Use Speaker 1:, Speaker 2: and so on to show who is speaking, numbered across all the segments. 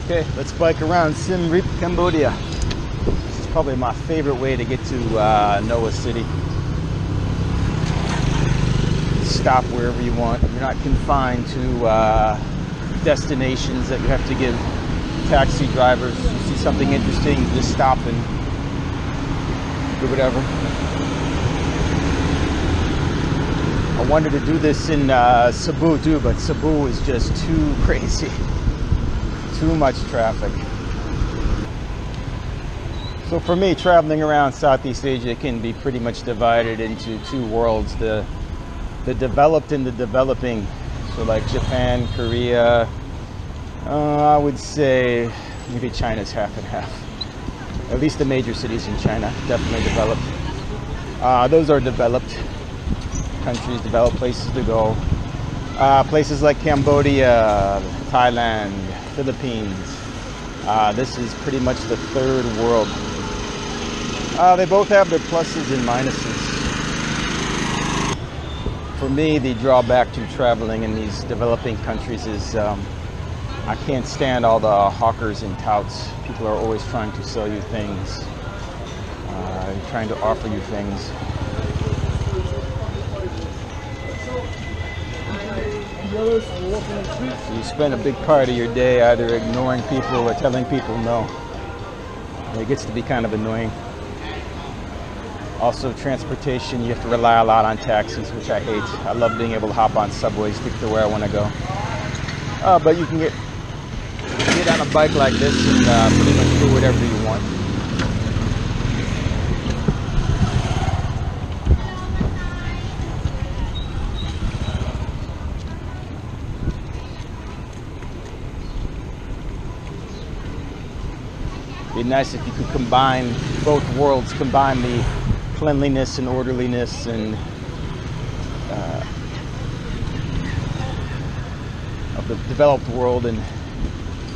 Speaker 1: Okay, let's bike around Siem Reap, Cambodia. This is probably my favorite way to get to Noah City. Stop wherever you want. You're not confined to destinations that you have to give taxi drivers. You see something interesting, you just stop and do whatever. I wanted to do this in Cebu too, but Cebu is just too crazy. Too much traffic. So for me, traveling around Southeast Asia can be pretty much divided into two worlds, the developed and the developing. So like Japan, Korea, I would say maybe China's half and half. At least the major cities in China, definitely developed. Those are developed countries, developed places to go. Places like Cambodia, Thailand, Philippines. This is pretty much the third world. They both have their pluses and minuses. For me, the drawback to traveling in these developing countries is I can't stand all the hawkers and touts. People are always trying to sell you things, trying to offer you things. So you spend a big part of your day either ignoring people or telling people no. And it gets to be kind of annoying. Also, transportation, you have to rely a lot on taxis, which I hate. I love being able to hop on subways to get to where I want to go. But you can get on a bike like this and pretty much do whatever you want. It'd be nice if you could combine both worlds, combine the cleanliness and orderliness and of the developed world and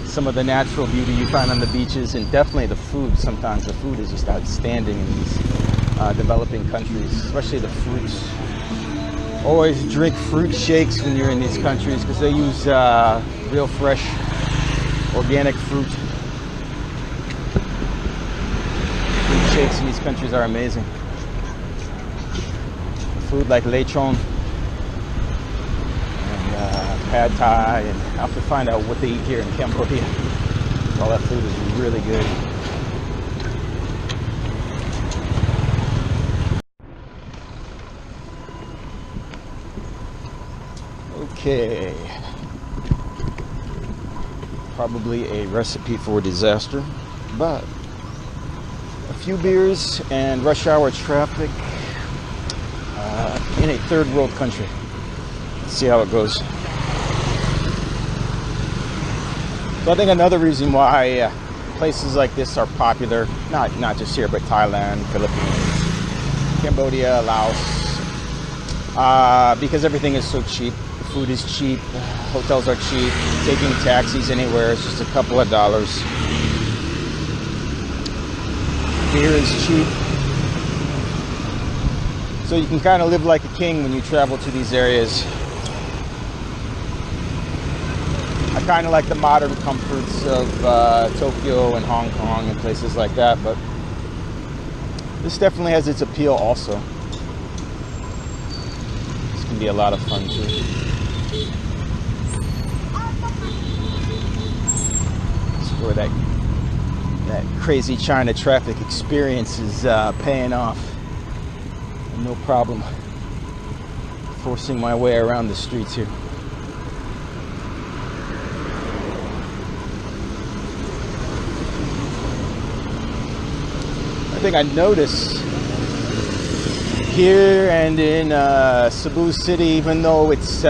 Speaker 1: some of the natural beauty you find on the beaches, and definitely the food. Sometimes the food is just outstanding in these developing countries, especially the fruits. Always drink fruit shakes when you're in these countries because they use real fresh organic fruit. Shakes in these countries are amazing. Food like lechon and pad thai, and I have to find out what they eat here in Cambodia. All that food is really good. Okay. Probably a recipe for disaster, but a few beers and rush hour traffic in a third world country. Let's see how it goes. So I think another reason why places like this are popular, not just here, but Thailand, Philippines, Cambodia, Laos, because everything is so cheap. The food is cheap, hotels are cheap, taking taxis anywhere is just a couple of dollars. Beer is cheap, so you can kind of live like a king when you travel to these areas. I kind of like the modern comforts of Tokyo and Hong Kong and places like that, but this definitely has its appeal also. This can be a lot of fun too. It's where that crazy China traffic experience is paying off. No problem forcing my way around the streets here. I think I noticed here and in Cebu City, even though it's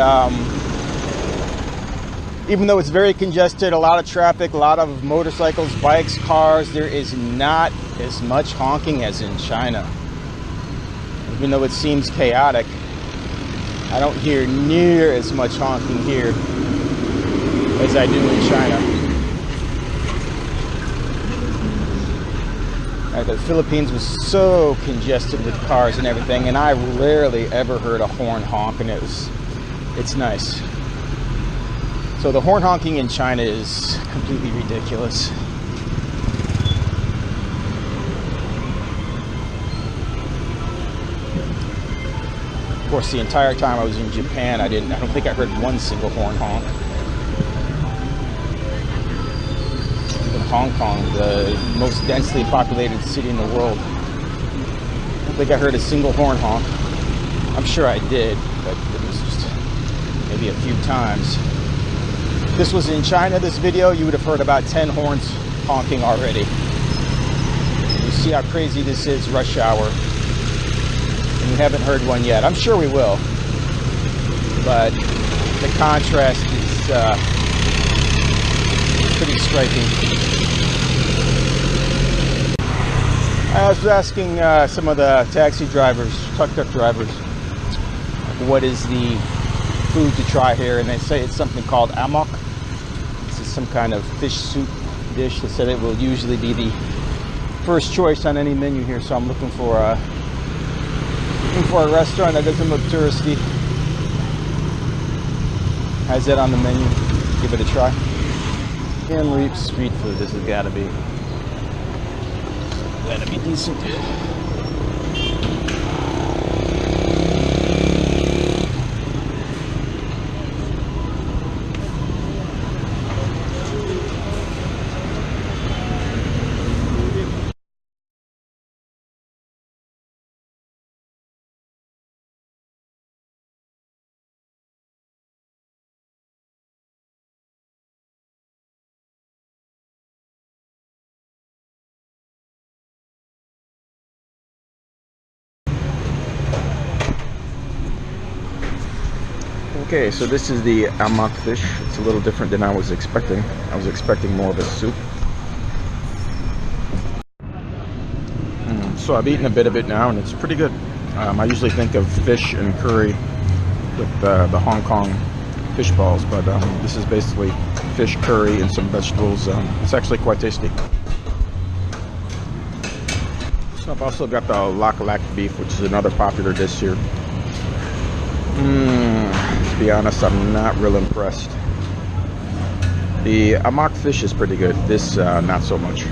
Speaker 1: very congested, a lot of traffic, a lot of motorcycles, bikes, cars, there is not as much honking as in China. Even though it seems chaotic, I don't hear near as much honking here as I do in China. The Philippines was so congested with cars and everything, and I rarely ever heard a horn honk, and it's nice. So the horn honking in China is completely ridiculous. Of course, the entire time I was in Japan, I don't think I heard one single horn honk. Even Hong Kong, the most densely populated city in the world, I don't think I heard a single horn honk. I'm sure I did, but it was just maybe a few times. If this was in China, this video, you would have heard about 10 horns honking already. You see how crazy this is, rush hour. And we haven't heard one yet. I'm sure we will. But the contrast is pretty striking. I was asking some of the taxi drivers, tuk-tuk drivers, what is the food to try here, and they say it's something called amok. This is some kind of fish soup dish. They said it will usually be the first choice on any menu here, so I'm looking for a restaurant that doesn't look touristy, has that on the menu. Give it a try. Siem Reap street food. This has got to be decent. Okay, so this is the amok fish. It's a little different than I was expecting. I was expecting more of a soup. So I've eaten a bit of it now, and it's pretty good. I usually think of fish and curry with the Hong Kong fish balls, but this is basically fish curry and some vegetables. It's actually quite tasty. So I've also got the lak lak beef, which is another popular dish here. To be honest, I'm not real impressed. The amok fish is pretty good. This, not so much.